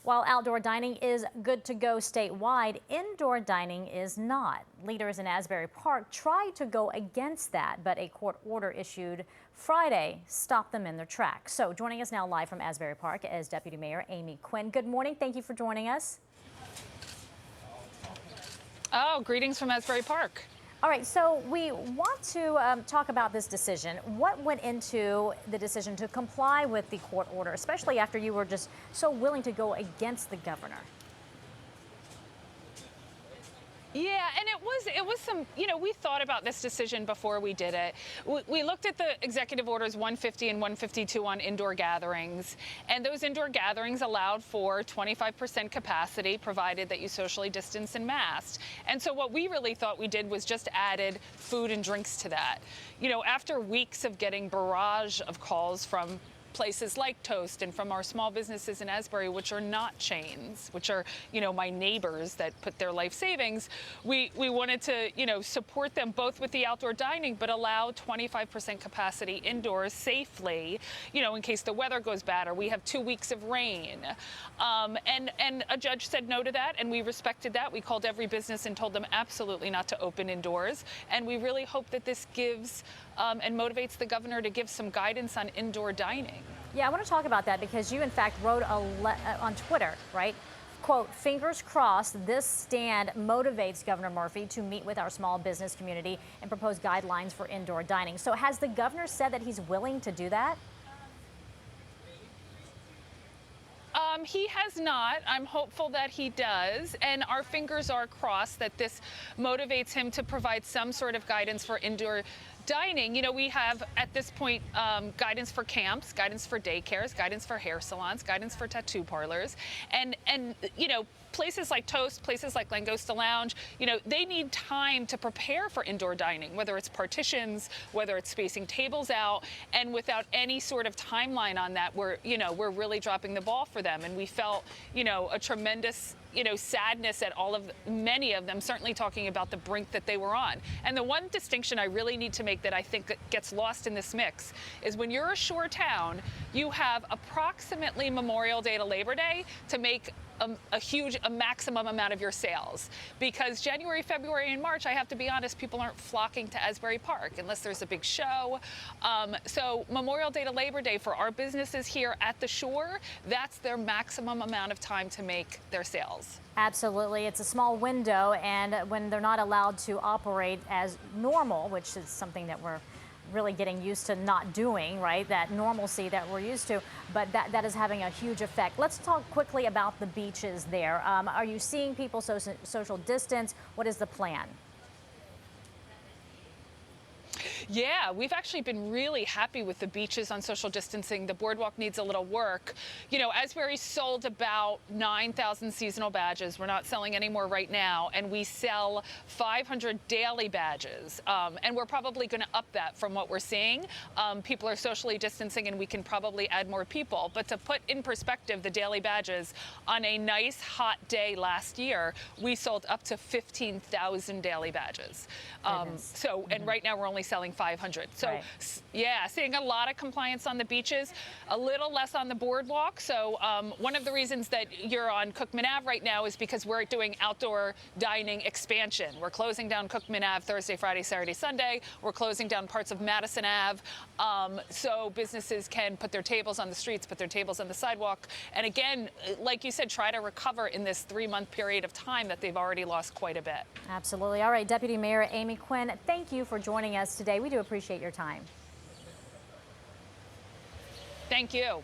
While outdoor dining is good to go statewide, indoor dining is not. Leaders in Asbury Park tried to go against that, but a court order issued Friday stopped them in their tracks. So joining us now live from Asbury Park is Deputy Mayor Amy Quinn. Good morning. Thank you for joining us. Oh, greetings from Asbury Park. All right, so we want to talk about this decision. What went into the decision to comply with the court order, especially after you were just so willing to go against the governor? Yeah, and it was some, we thought about this decision before we did it. We looked at the executive orders 150 and 152 on indoor gatherings, and those indoor gatherings allowed for 25% capacity, provided that you socially distance and masked. And so what we really thought we did was just added food and drinks to that. After weeks of getting barrage of calls from places like Toast and from our small businesses in Asbury, which are not chains, which are, my neighbors that put their life savings, we wanted to, support them both with the outdoor dining, but allow 25% capacity indoors safely, in case the weather goes bad or we have 2 weeks of rain. And a judge said no to that, and we respected that. We called every business and told them absolutely not to open indoors. And we really hope that this gives and motivates the governor to give some guidance on indoor dining. Yeah, I want to talk about that because you, in fact, wrote on Twitter, right? Quote, fingers crossed this stand motivates Governor Murphy to meet with our small business community and propose guidelines for indoor dining. So has the governor said that he's willing to do that? He has not. I'm hopeful that he does, and our fingers are crossed that this motivates him to provide some sort of guidance for indoor dining. We have at this point guidance for camps, guidance for daycares, guidance for hair salons, guidance for tattoo parlors, and places like Toast, places like Langosta Lounge, they need time to prepare for indoor dining, whether it's partitions, whether it's spacing tables out, and without any sort of timeline on that, we're really dropping the ball for them. And we felt, a tremendous, sadness at many of them, certainly talking about the brink that they were on. And the one distinction I really need to make that I think gets lost in this mix is when you're a shore town, you have approximately Memorial Day to Labor Day to make a maximum amount of your sales, because January, February, and March, I have to be honest, people aren't flocking to Asbury Park unless there's a big show. So Memorial Day to Labor Day for our businesses here at the shore, that's their maximum amount of time to make their sales. Absolutely. It's a small window, and when they're not allowed to operate as normal, which is something that we're really getting used to not doing, right? That normalcy that we're used to, but that is having a huge effect. Let's talk quickly about the beaches there. Are you seeing people social distance? What is the plan? Yeah, we've actually been really happy with the beaches on social distancing. The boardwalk needs a little work. Asbury sold about 9,000 seasonal badges. We're not selling any more right now, and we sell 500 daily badges. And we're probably going to up that from what we're seeing. People are socially distancing, and we can probably add more people. But to put in perspective the daily badges, on a nice hot day last year, we sold up to 15,000 daily badges. And right now we're only selling 500. So right. Yeah, seeing a lot of compliance on the beaches, a little less on the boardwalk. So one of the reasons that you're on Cookman Ave right now is because we're doing outdoor dining expansion. We're closing down Cookman Ave Thursday, Friday, Saturday, Sunday. We're closing down parts of Madison Ave. So businesses can put their tables on the streets, put their tables on the sidewalk. And again, like you said, try to recover in this 3-month period of time that they've already lost quite a bit. Absolutely. All right, Deputy Mayor Amy Quinn, thank you for joining us today. We do appreciate your time. Thank you.